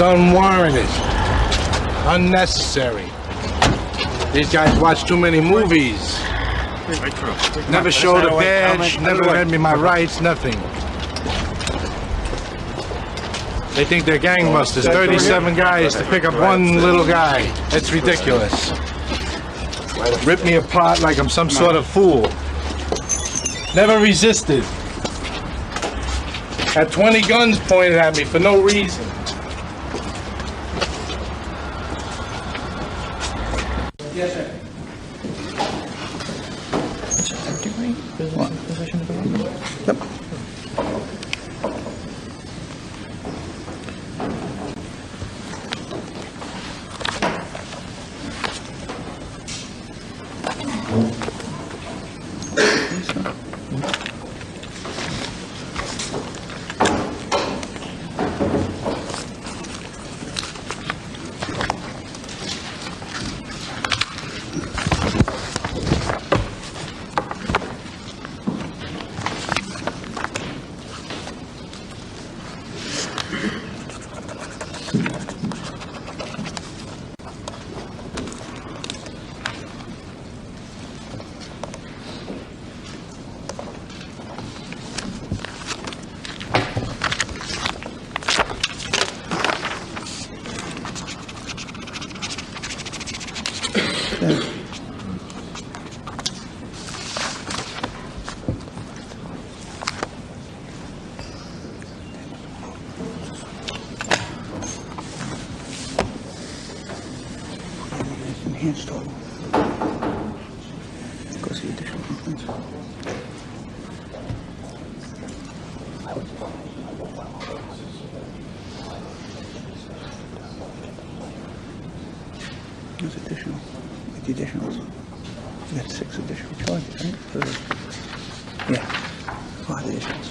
is unwarranted, unnecessary. These guys watch too many movies. Never showed a badge, never read me my rights, nothing. They think they're gangbusters, 37 guys to pick up one little guy. It's ridiculous. Rip me apart like I'm some sort of fool. Never resisted. Had 20 guns pointed at me for no reason. Yes, sir. Yep. Enhanced total. Go see additional complaints. There's additional. Like the additionals. You got 6 additional charges, right? Yeah. 5 additionals.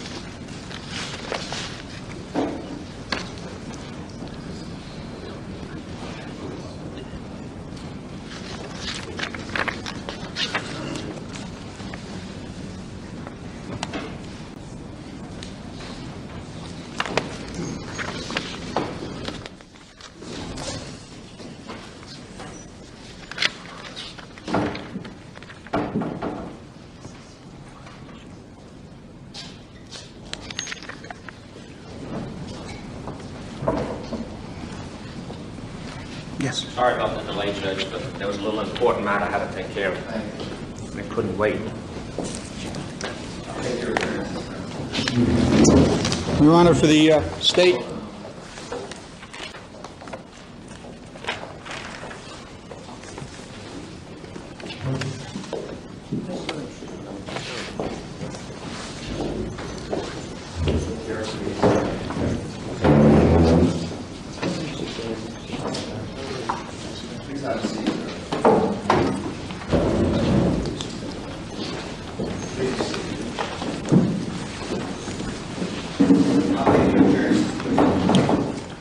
Yes. Sorry about the delay, Judge, but there was a little important matter I had to take care of. I couldn't wait. Your Honor, for the state.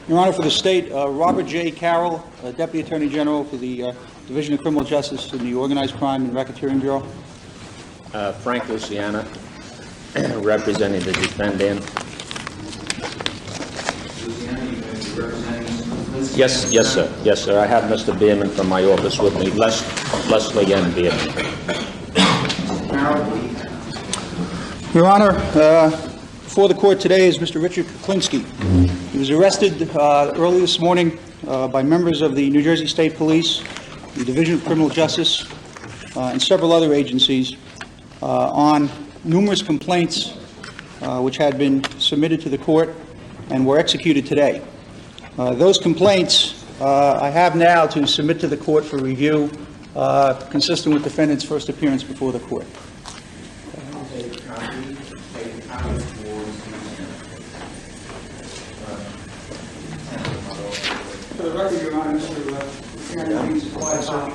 Your Honor, for the state, Robert J. Carroll, Deputy Attorney General for the Division of Criminal Justice in the Organized Crime and Racketeering Bureau. Frank Luciana, representing the defendant. Yes, sir. Yes, sir. I have Mr. Bierman from my office with me. Leslie M. Bierman. Your Honor, before the court today is Mr. Richard Kuklinski. He was arrested early this morning by members of the New Jersey State Police, the Division of Criminal Justice, and several other agencies on numerous complaints which had been submitted to the court and were executed today. Those complaints I have now to submit to the court for review, consistent with defendant's first appearance before the court. For the record, Your Honor, Mr. Chairman, please supply a copy.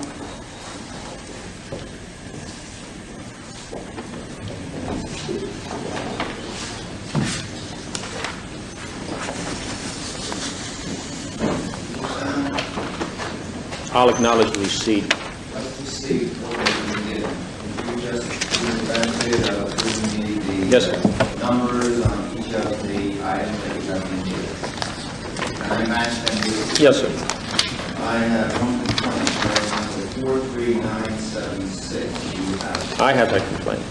I'll acknowledge receipt. Yes, sir. Numbers on each of the items that you have indicated. I match them with. Yes, sir. I have one complaint, number 43976. Do you have I have that complaint. a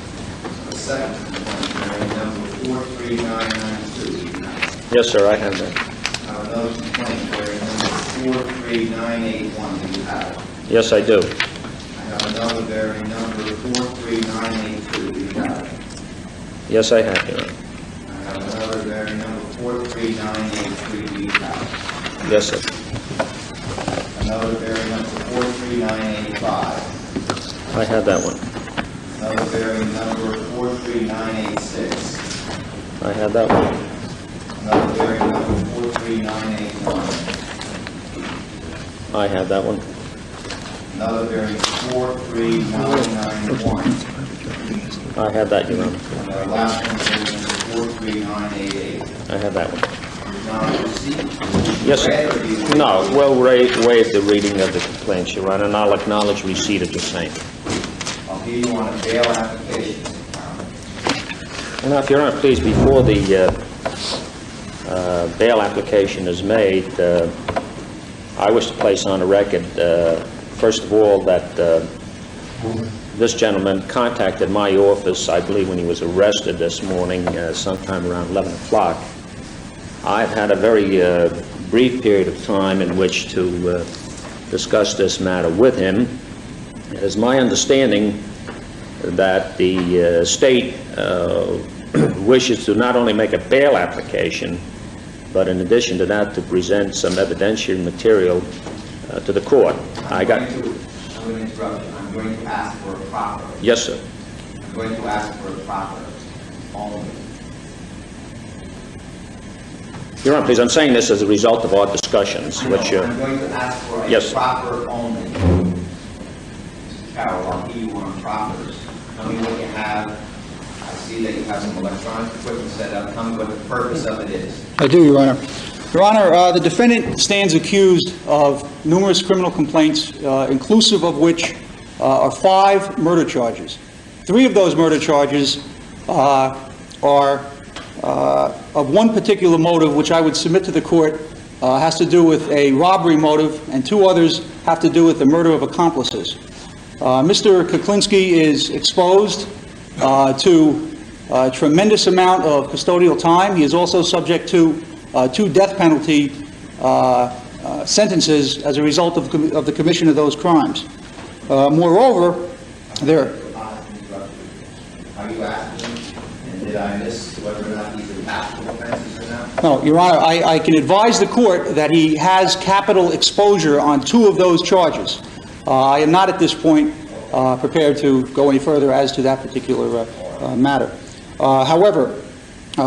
second complaint, number 43992? Do you have Yes, sir, I have that. another complaint, number 43981? Do you have? Yes, I do. I have another variant number 43982. Do you have? Yes, I have, Your Honor. I have another variant number 43983. Do you have? Yes, sir. Another variant number 43985. I have that one. Another variant number 43986. I have that one. Another variant number 43981. I have that one. Another variant 43991. I have that, Your Honor. And the last one, variant number 43988. I have that one. Now, receipt. Yes, Read or do you sir. waive? No, we'll waive the reading of the complaints, Your Honor, and I'll acknowledge receipt of the same. I'll give you on a bail application. Now, if Your Honor, please, before the bail application is made, I wish to place on the record, first of all, that this gentleman contacted my office, I believe, when he was arrested this morning, sometime around 11 o'clock. I've had a very brief period of time in which to discuss this matter with him. It is my understanding that the state wishes to not only make a bail application, but in addition to that, to present some evidentiary material to the court. I'm going to interrupt you. I'm going to ask for a proper. Yes, sir. I'm going to ask for a proper only. Your Honor, please, I'm saying this as a result of our discussions, which... I'm going to ask for a Yes, sir. proper only. Mr. Carroll, I'll give you on propers. Tell me what you have. I see that you have some electronic equipment set up. Tell me what the purpose of it is. I do, Your Honor. Your Honor, the defendant stands accused of numerous criminal complaints, inclusive of which are 5 murder charges. 3 of those murder charges are of one particular motive, which I would submit to the court, has to do with a robbery motive, and 2 others have to do with the murder of accomplices. Mr. Kuklinski is exposed to a tremendous amount of custodial time. He is also subject to 2 death penalty sentences as a result of the commission of those crimes. Moreover, there... Are you asking, and did I miss whether or not these are capital offenses or not? No, Your Honor, I can advise the court that he has capital exposure on 2 of those charges. I am not at this point prepared to go any further as to that particular matter. However,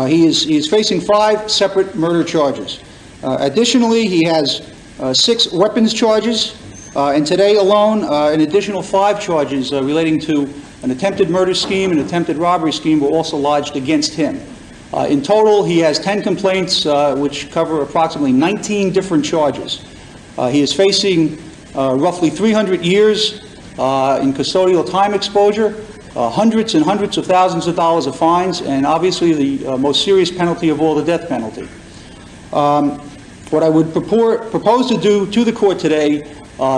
he is facing 5 separate murder charges. Additionally, he has 6 weapons charges, and today alone, an additional 5 charges relating to an attempted murder scheme and attempted robbery scheme were also lodged against him. In total, he has 10 complaints, which cover approximately 19 different charges. He is facing roughly 300 years in custodial time exposure, hundreds and hundreds of thousands of dollars of fines, and obviously the most serious penalty of all, the death penalty. What I would propose to do to the court today,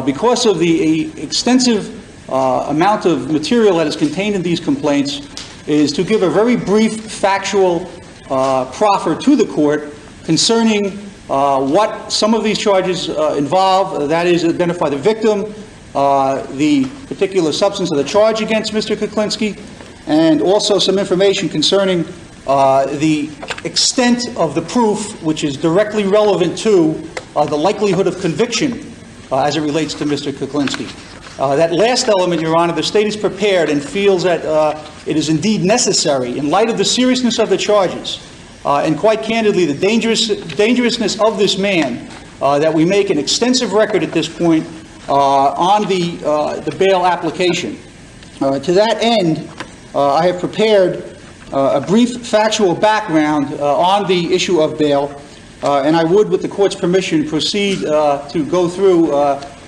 because of the extensive amount of material that is contained in these complaints, is to give a very brief factual proffer to the court concerning what some of these charges involve, that is, identify the victim, the particular substance of the charge against Mr. Kuklinski, and also some information concerning the extent of the proof which is directly relevant to the likelihood of conviction as it relates to Mr. Kuklinski. That last element, Your Honor, the State is prepared and feels that it is indeed necessary, in light of the seriousness of the charges, and quite candidly, the dangerousness of this man, that we make an extensive record at this point on the bail application. To that end, I have prepared a brief factual background on the issue of bail, and I would, with the court's permission, proceed to go through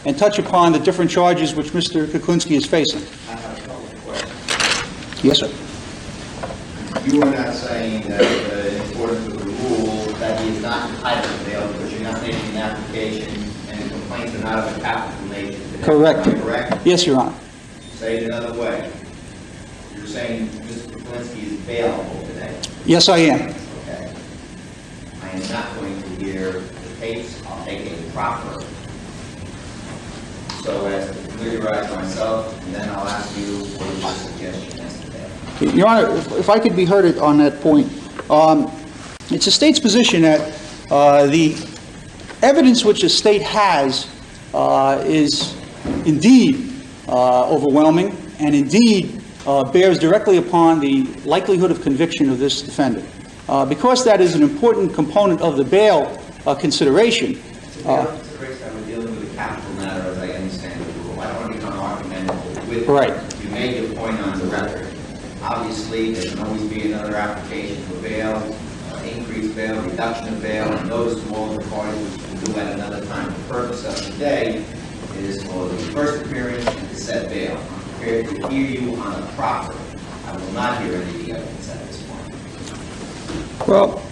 and touch upon the different charges which Mr. Kuklinski is facing. I have a couple of questions. Yes, sir. You are not saying that in accordance with the rule that he is not entitled to bail because you're not making understanding the application and the complaints are not of a capital nature today. Correct. Am I correct? Yes, Your Honor. Say it another way. You're saying Mr. Kuklinski is bailable today. Yes, I am. Okay. I am not going to hear the tapes. I'll take a proper so as to familiarize myself, and then I'll ask you what is your suggestion as to that. Your Honor, if I could be heard on that point, it's the state's position that the evidence which the state has is indeed overwhelming and indeed bears directly upon the likelihood of conviction of this defendant. Because that is an important component of the bail consideration. We're dealing with a capital matter, as I understand the rule. I don't want to become argumentative with you. Right. You made your point on the record. Obviously, there can always be another application for bail, increased bail, reduction of bail, and notice to all the parties, which we'll do at another time. The purpose of today is for the first appearance and to set bail. I'm prepared to hear you on a proper. I will not hear any of the evidence at this point. Well,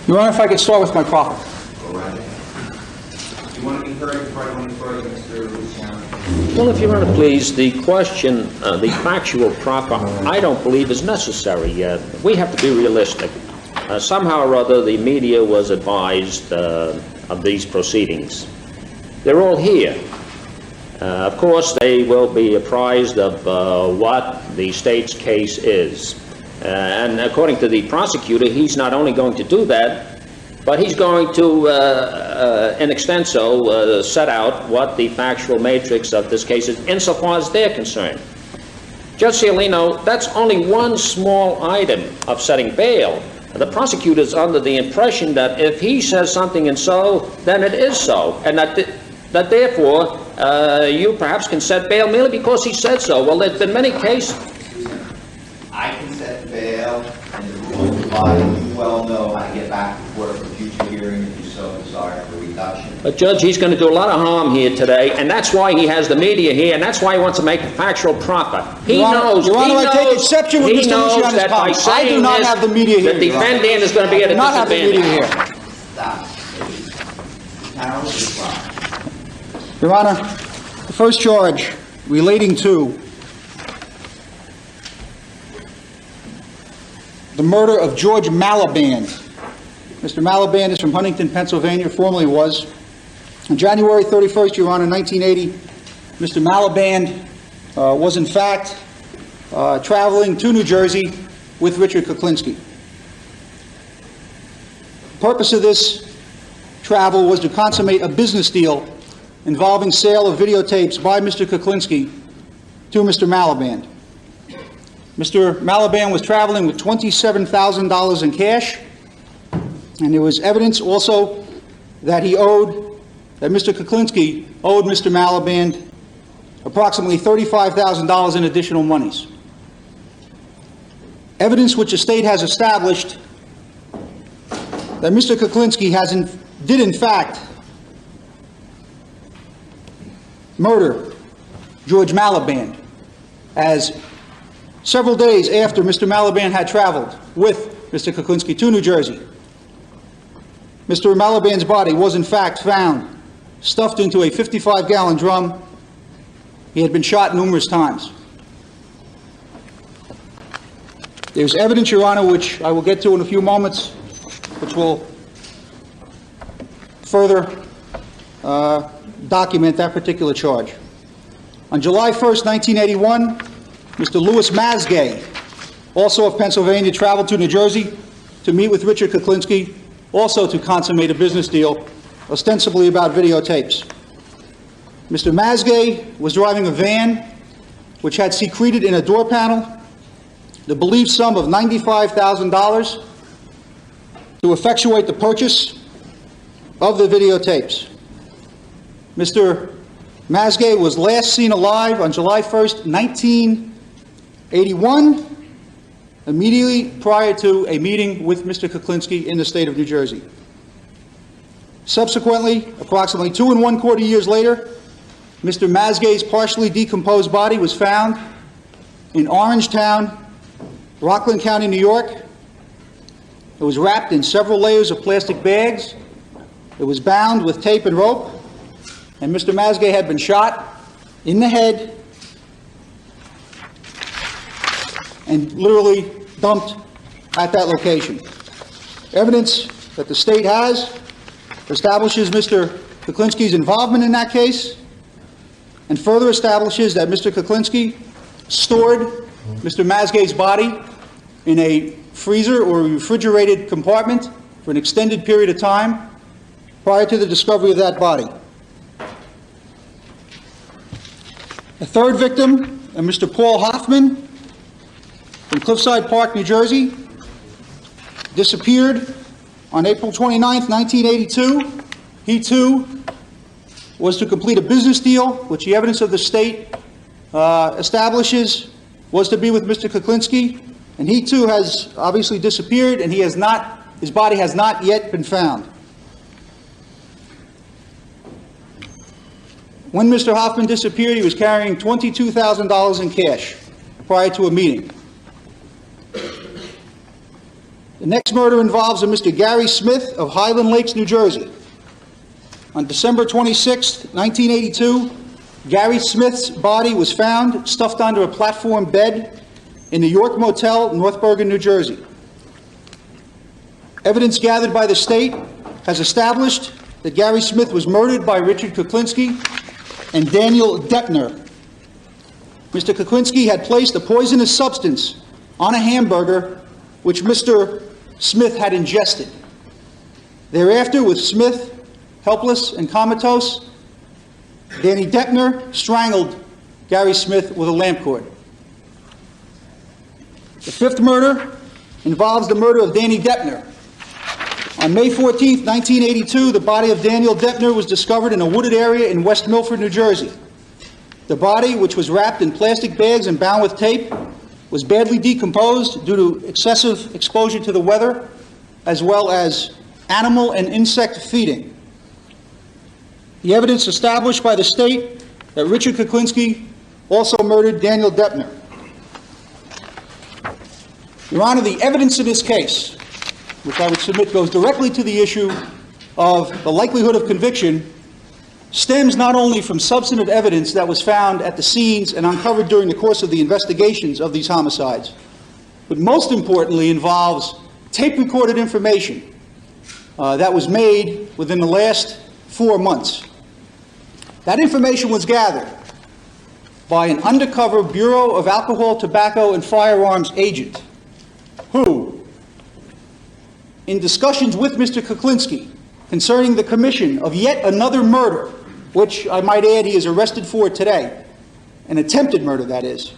Your Honor, if I could start with my proffer. Go right ahead. Do you want to be heard before I go any further, Mr. Luciano? Well, if Your Honor, please, the question, the factual proffer, I don't believe is necessary. We have to be realistic. Somehow or other, the media was advised of these proceedings. They're all here. Of course, they will be apprised of what the state's case is. And according to the prosecutor, he's not only going to do that, but he's going to, in extenso, set out what the factual matrix of this case is, insofar as they're concerned. Judge Cialino, that's only one small item of setting bail. The prosecutor's under the impression that if he says something and so, then it is so, and that therefore you perhaps can set bail merely because he said so. Well, there's been many cases. I can set bail, and the rules apply, and you well know how to get back to court for future hearing if you so desire for reduction. But Judge, he's going to do a lot of harm here today, and that's why he has the media here, and that's why he wants to make a factual proffer. He knows. Your Honor, I take exception with Mr. Luciano's comments. I do not have the media here. The defendant is going to be at a I do not have the media here. Stop, please. Carol, is fine. Your Honor, the first charge relating to the murder of George Malaband. Mr. Malaband is from Huntington, Pennsylvania, formerly was. On January 31st, Your Honor, 1980, Mr. Malaband was in fact traveling to New Jersey with Richard Kuklinski. The purpose of this travel was to consummate a business deal involving sale of videotapes by Mr. Kuklinski to Mr. Malaband. Mr. Malaband was traveling with $27,000 in cash, and there was evidence also that Mr. Kuklinski owed Mr. Malaband approximately $35,000 in additional monies. Evidence which the state has established that Mr. Kuklinski did in fact murder George Malaband, as several days after Mr. Malaband had traveled with Mr. Kuklinski to New Jersey, Mr. Malaband's body was in fact found stuffed into a 55-gallon drum. He had been shot numerous times. There's evidence, Your Honor, which I will get to in a few moments, which will further document that particular charge. On July 1st, 1981, Mr. Louis Masgay, also of Pennsylvania, traveled to New Jersey to meet with Richard Kuklinski, also to consummate a business deal, ostensibly about videotapes. Mr. Masgay was driving a van which had secreted in a door panel the believed sum of $95,000 to effectuate the purchase of the videotapes. Mr. Masgay was last seen alive on July 1st, 1981, immediately prior to a meeting with Mr. Kuklinski in the state of New Jersey. Subsequently, approximately 2 1/4 years later, Mr. Masgay's partially decomposed body was found in Orangetown, Rockland County, New York, It was wrapped in several layers of plastic bags. It was bound with tape and rope, and Mr. Mazgay had been shot in the head and literally dumped at that location. Evidence that the state has establishes Mr. Kuklinski's involvement in that case and further establishes that Mr. Kuklinski stored Mr. Mazgay's body in a freezer or refrigerated compartment for an extended period of time prior to the discovery of that body. The third victim, Mr. Paul Hoffman from Cliffside Park, New Jersey, disappeared on April 29, 1982. He too was to complete a business deal, which the evidence of the state establishes was to be with Mr. Kuklinski, and he too has obviously disappeared, and his body has not yet been found. When Mr. Hoffman disappeared, he was carrying $22,000 in cash prior to a meeting. The next murder involves a Mr. Gary Smith of Highland Lakes, New Jersey. On December 26, 1982, Gary Smith's body was found stuffed under a platform bed in the York Motel, North Bergen, New Jersey. Evidence gathered by the state has established that Gary Smith was murdered by Richard Kuklinski and Daniel Deppner. Mr. Kuklinski had placed a poisonous substance on a hamburger which Mr. Smith had ingested. Thereafter, with Smith helpless and comatose, Danny Deppner strangled Gary Smith with a lamp cord. The fifth murder involves the murder of Danny Deppner. On May 14, 1982, the body of Daniel Deppner was discovered in a wooded area in West Milford, New Jersey. The body, which was wrapped in plastic bags and bound with tape, was badly decomposed due to excessive exposure to the weather, as well as animal and insect feeding. The evidence established by the state that Richard Kuklinski also murdered Daniel Deppner. Your Honor, the evidence in this case, which I would submit goes directly to the issue of the likelihood of conviction, stems not only from substantive evidence that was found at the scenes and uncovered during the course of the investigations of these homicides, but most importantly involves tape-recorded information that was made within the last 4 months. That information was gathered by an undercover Bureau of Alcohol, Tobacco, and Firearms agent who, in discussions with Mr. Kuklinski concerning the commission of yet another murder, which I might add he is arrested for today, an attempted murder that is,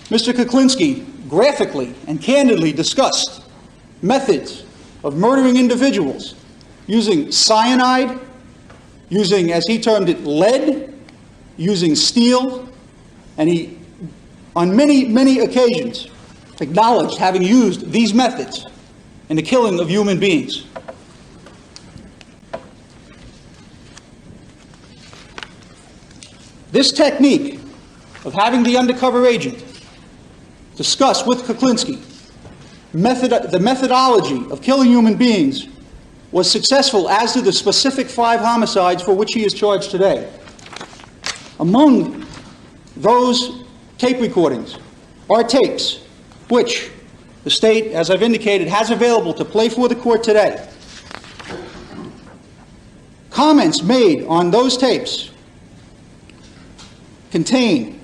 Mr. Kuklinski graphically and candidly discussed methods of murdering individuals using cyanide, using, as he termed it, lead, using steel, and he, on many, many occasions, acknowledged having used these methods in the killing of human beings. This technique of having the undercover agent discuss with Kuklinski the methodology of killing human beings was successful as to the specific 5 homicides for which he is charged today. Among those tape recordings are tapes which the state, as I've indicated, has available to play for the court today. Comments made on those tapes contain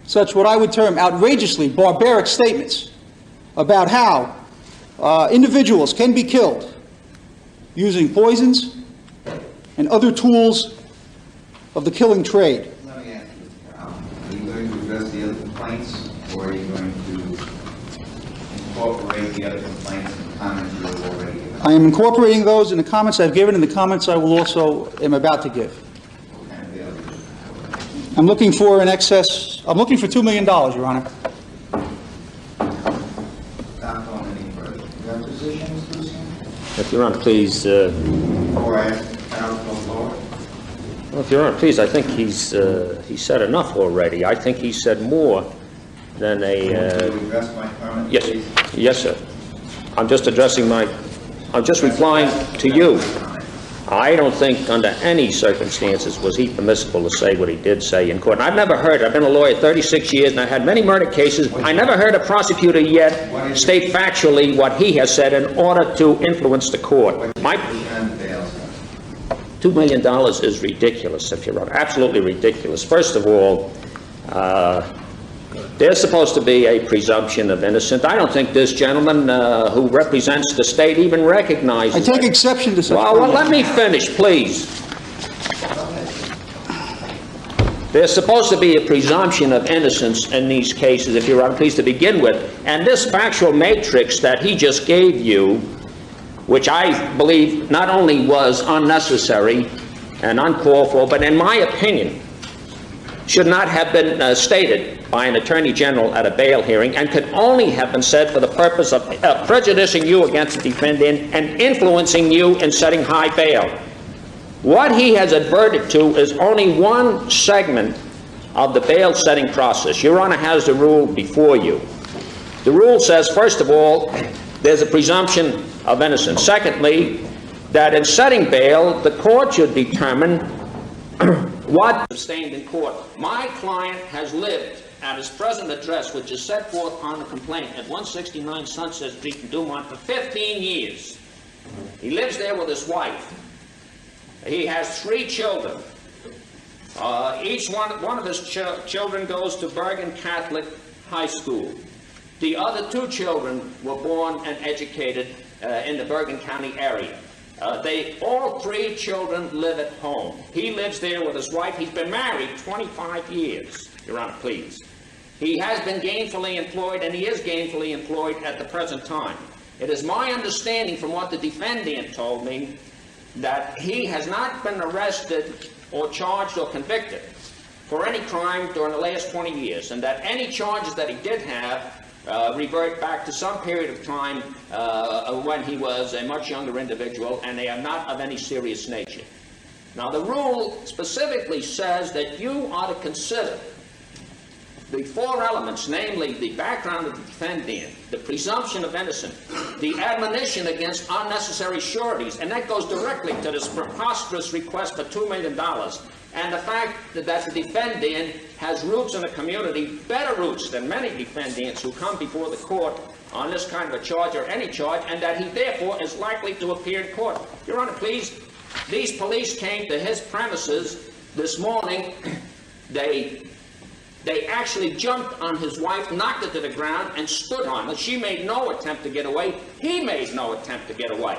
such what I would term outrageously barbaric statements about how individuals can be killed using poisons and other tools of the killing trade. Let me ask you, are you going to address the other complaints, or are you going to incorporate the other complaints and comments you have already given? I am incorporating those in the comments I've given and the comments I will also am about to give. What kind of bail? I'm looking for an excess, I'm looking for $2 million, Your Honor. Not going any further. Your position, Mr. Lucian? If Your Honor, please, Before I ask the counsel for well, if Your Honor, please, I think he said enough already. I think he said more than to a, address my comment, yes, please. yes, sir. I'm just replying to you. I don't think under any circumstances was he permissible to say what he did say in court. And I've never heard, I've been a lawyer 36 years and I've had many murder cases, I never heard a prosecutor yet state factually what he has said in order to influence the court. $2 million is ridiculous, if you're absolutely ridiculous. First of all, there's supposed to be a presumption of innocence. I don't think this gentleman who represents the state even recognizes I take exception to such well, let me finish, please. There's supposed to be a presumption of innocence in these cases, if you're pleased to begin with. And this factual matrix that he just gave you, which I believe not only was unnecessary and uncalled for, but in my opinion, should not have been stated by an attorney general at a bail hearing and could only have been said for the purpose of prejudicing you against the defendant and influencing you in setting high bail. What he has adverted to is only one segment of the bail setting process. Your Honor has the rule before you. The rule says, first of all, there's a presumption of innocence. Secondly, that in setting bail, the court should determine what sustained in court. My client has lived at his present address, which is set forth on the complaint at 169 Sunset Street in Dumont, for 15 years. He lives there with his wife. He has 3 children. Each one of his children goes to Bergen Catholic High School. The other 2 children were born and educated in the Bergen County area. All 3 children live at home. He lives there with his wife. He's been married 25 years, Your Honor, please. He has been gainfully employed, and he is gainfully employed at the present time. It is my understanding from what the defendant told me that he has not been arrested or charged or convicted for any crime during the last 20 years, and that any charges that he did have revert back to some period of time when he was a much younger individual, and they are not of any serious nature. Now, the rule specifically says that you are to consider the 4 elements, namely the background of the defendant, the presumption of innocence, the admonition against unnecessary sureties, and that goes directly to this preposterous request for $2 million, and the fact that the defendant has roots in the community, better roots than many defendants who come before the court on this kind of a charge or any charge, and that he therefore is likely to appear in court. Your Honor, please, these police came to his premises this morning. They actually jumped on his wife, knocked her to the ground, and stood on her. She made no attempt to get away. He made no attempt to get away.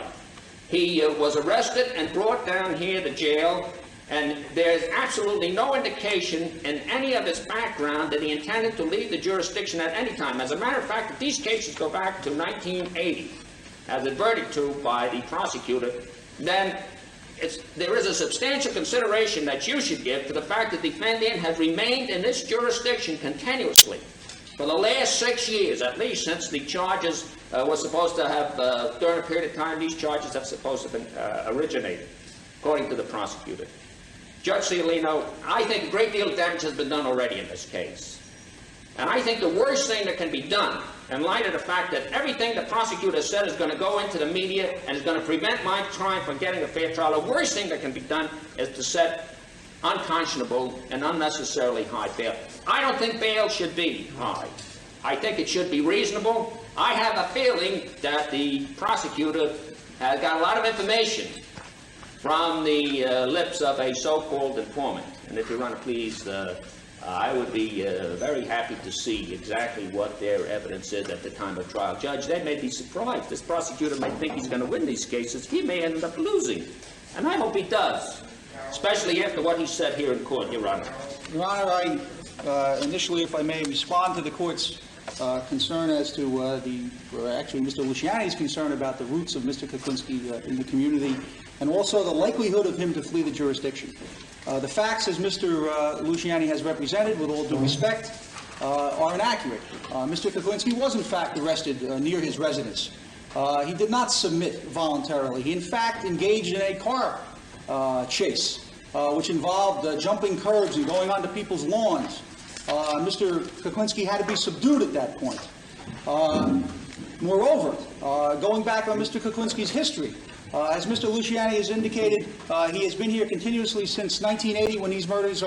He was arrested and brought down here to jail, and there's absolutely no indication in any of his background that he intended to leave the jurisdiction at any time. As a matter of fact, if these cases go back to 1980, as adverted to by the prosecutor, then there is a substantial consideration that you should give to the fact that the defendant has remained in this jurisdiction continuously for the last 6 years, at least since the charges were supposed to have, during a period of time, these charges have supposed to have been originated, according to the prosecutor. Judge Cialino, I think a great deal of damage has been done already in this case. And I think the worst thing that can be done, in light of the fact that everything the prosecutor said is going to go into the media and is going to prevent my client from getting a fair trial, the worst thing that can be done is to set unconscionable and unnecessarily high bail. I don't think bail should be high. I think it should be reasonable. I have a feeling that the prosecutor has got a lot of information from the lips of a so-called informant. And if Your Honor, please, I would be very happy to see exactly what their evidence is at the time of trial. Judge, they may be surprised. This prosecutor may think he's going to win these cases. He may end up losing. And I hope he does, especially after what he said here in court, Your Honor. Your Honor, I initially, if I may, respond to the court's concern as to actually Mr. Luciani's concern about the roots of Mr. Kuklinski in the community, and also the likelihood of him to flee the jurisdiction. The facts, as Mr. Luciani has represented, with all due respect, are inaccurate. Mr. Kuklinski was, in fact, arrested near his residence. He did not submit voluntarily. He, in fact, engaged in a car chase, which involved jumping curbs and going onto people's lawns. Mr. Kuklinski had to be subdued at that point. Moreover, going back on Mr. Kuklinski's history, as Mr. Luciani has indicated, he has been here continuously since 1980 when these murders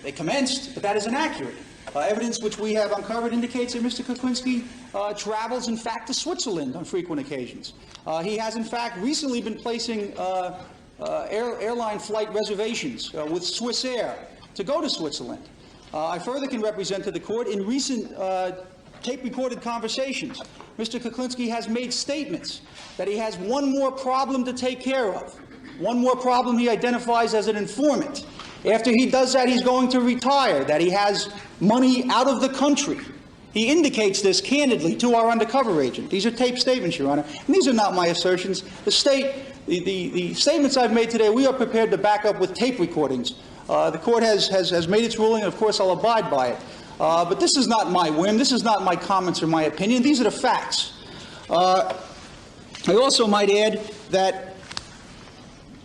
they commenced, but that is inaccurate. Evidence which we have uncovered indicates that Mr. Kuklinski travels, in fact, to Switzerland on frequent occasions. He has, in fact, recently been placing airline flight reservations with Swiss Air to go to Switzerland. I further can represent to the court in recent tape-recorded conversations, Mr. Kuklinski has made statements that he has one more problem to take care of, one more problem he identifies as an informant. After he does that, he's going to retire, that he has money out of the country. He indicates this candidly to our undercover agent. These are tape statements, Your Honor, and these are not my assertions. The statements I've made today, we are prepared to back up with tape recordings. The court has made its ruling, and of course I'll abide by it. But this is not my whim. This is not my comments or my opinion. These are the facts. I also might add that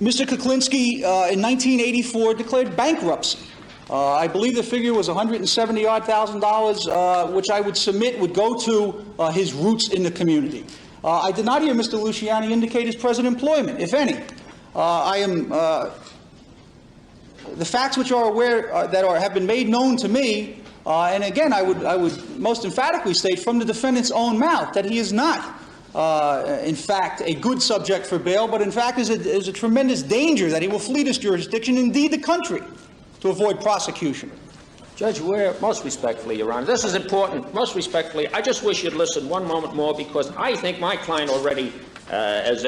Mr. Kuklinski in 1984 declared bankruptcy. I believe the figure was $170,000, which I would submit would go to his roots in the community. I did not hear Mr. Luciani indicate his present employment, if any. The facts which are have been made known to me, and again, I would most emphatically state from the defendant's own mouth that he is not, in fact, a good subject for bail, but in fact is a tremendous danger that he will flee this jurisdiction, indeed the country, to avoid prosecution. Judge Ware, most respectfully, Your Honor, this is important. Most respectfully, I just wish you'd listen one moment more, because I think my client already has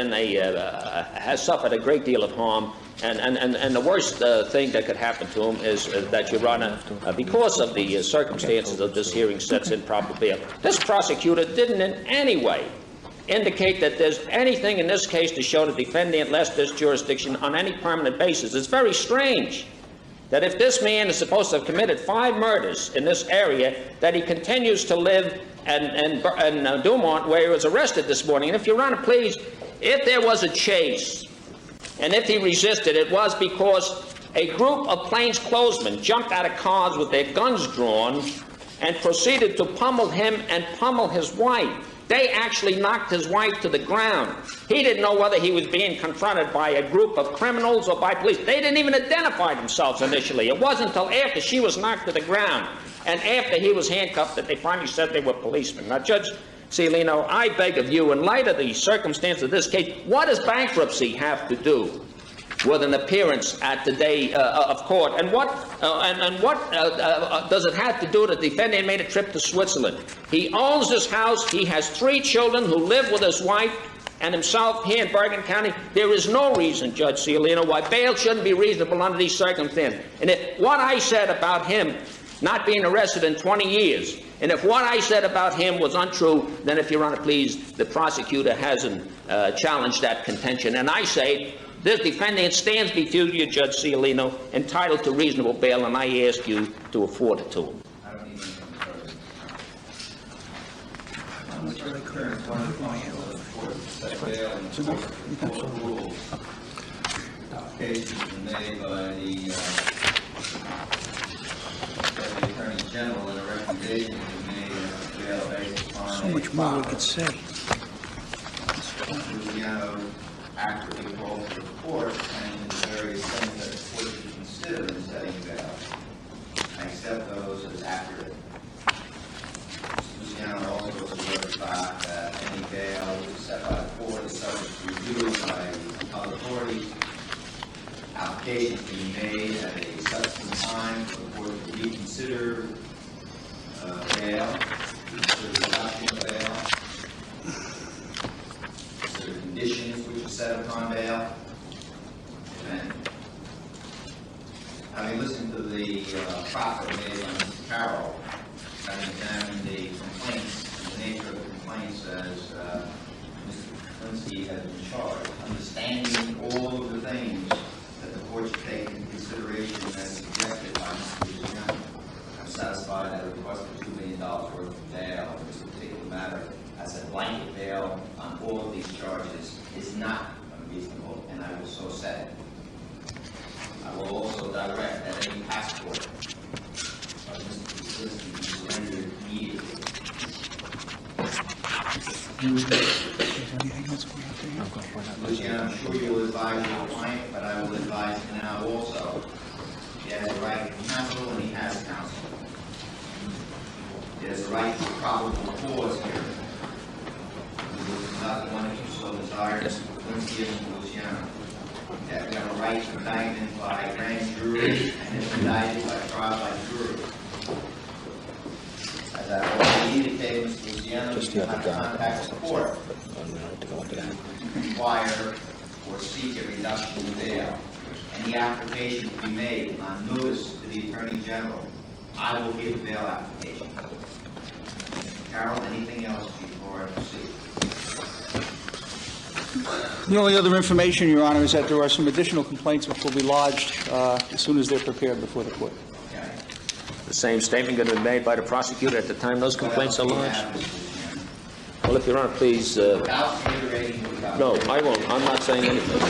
suffered a great deal of harm. And the worst thing that could happen to him is that, Your Honor, because of the circumstances of this hearing sets improper bail, this prosecutor didn't in any way indicate that there's anything in this case to show the defendant left this jurisdiction on any permanent basis. It's very strange that if this man is supposed to have committed 5 murders in this area, that he continues to live in Dumont, where he was arrested this morning. And if Your Honor, please, if there was a chase, and if he resisted, it was because a group of plainclothesmen jumped out of cars with their guns drawn and proceeded to pummel him and pummel his wife. They actually knocked his wife to the ground. He didn't know whether he was being confronted by a group of criminals or by police. They didn't even identify themselves initially. It wasn't until after she was knocked to the ground and after he was handcuffed that they finally said they were policemen. Now, Judge Cialino, I beg of you, in light of the circumstance of this case, what does bankruptcy have to do with an appearance at the day of court? And what does it have to do that the defendant made a trip to Switzerland? He owns this house. He has 3 children who live with his wife and himself here in Bergen County. There is no reason, Judge Cialino, why bail shouldn't be reasonable under these circumstances. And if what I said about him not being arrested in 20 years, and if what I said about him was untrue, then, if Your Honor, please, the prosecutor hasn't challenged that contention. And I say this defendant stands before you, Judge Cialino, entitled to reasonable bail, and I ask you to afford it to him. I don't need anything further. I'm the current one of the court set bail and court rules. Applications were made by the Deputy Attorney General, and a recommendation was made of bail based upon So much more we could say. Luciano accurately told the court and the various things that the court should consider in setting bail. I accept those as accurate. Luciano also certified that any bail set by the court is subject to review by other authorities. Applications being made at a subsequent time for the court to reconsider bail, consider reduction of bail, consider conditions which are set upon bail. And having listened to the proffer made by Mr. Carroll, having examined the complaints, the nature of the complaints as Mr. Kuklinski has been charged, understanding all of the things that the court should take into consideration as suggested by Mr. Luciano, I'm satisfied that a request for $2 million worth of bail in this particular matter as a blanket bail on all of these charges is not unreasonable, and I will so set it. I will also direct that any passport of Mr. Kuklinski be surrendered immediately. Luciano, I'm sure you will advise your client, but I will advise him now also. He has a right to counsel and he has counsel. He has a right to probable cause here. Not one of you so desires, Kuklinski and Luciano. That we have a right to indictment by grand jury and if indicted by trial by jury. As I already indicated, Mr. Luciano, you have to contact the court to require or seek a reduction in bail. Any application to be made on notice to the Attorney General, I will give a bail application. Carol, anything else before I proceed? The only other information, Your Honor, is that there are some additional complaints which will be lodged as soon as they're prepared before the court. Okay. The same statement going to be made by the prosecutor at the time those complaints are What else lodged? do you have, Mr. Luciano? Well, if Your Honor, please... Without reiterating, without... No, I won't. I'm not saying anything.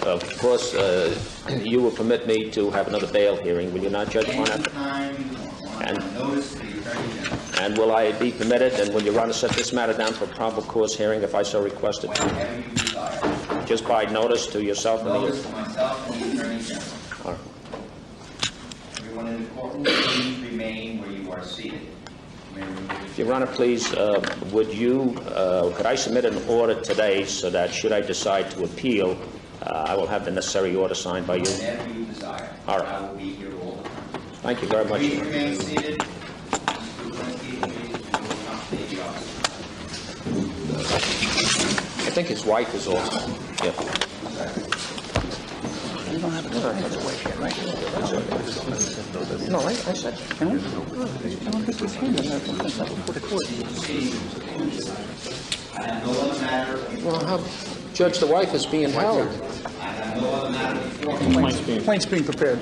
Of course, you will permit me to have another bail hearing, will you not, Judge Barnett? Anytime you want to notice to the Attorney General, And will I be permitted, and will Your Honor set this matter down for probable cause hearing if I so requested? whenever you desire. Just by notice to yourself and Notice the... to myself and the Attorney General. All right. Everyone in the courtroom, please remain where you are seated. You may remove Your Honor, please, could I submit an order today so that should I decide to appeal, I will have the necessary order signed by you? whenever you desire. All right. I will be here all the time. Thank you very much. Please Your Honor. remain seated. Mr. Kuklinski, please accompany the officer. I think his wife is also... Yeah. You don't have to wait yet, right? No, I said... I don't think we can. That's not before the court. I have no other matter before Well, how... Judge, the wife is being held. I have no other matter before me. Complaint's being prepared. I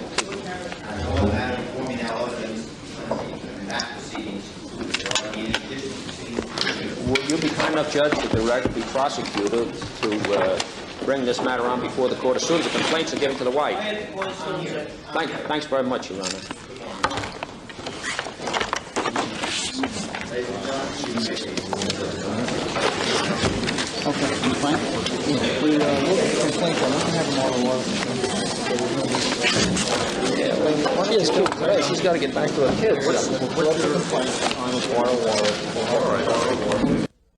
have no other matter before me now other than Mr. Kuklinski and that proceedings. There are any additional proceedings. Will you be kind enough, Judge, to direct the prosecutor to bring this matter on before the court as soon as the complaints are given to the wife? Thanks very much, Your Honor. Okay, you fine? We look at the complaint, we can have them all in order. Yeah, well, she is too. She's got to get back to her kids. What's the complaint?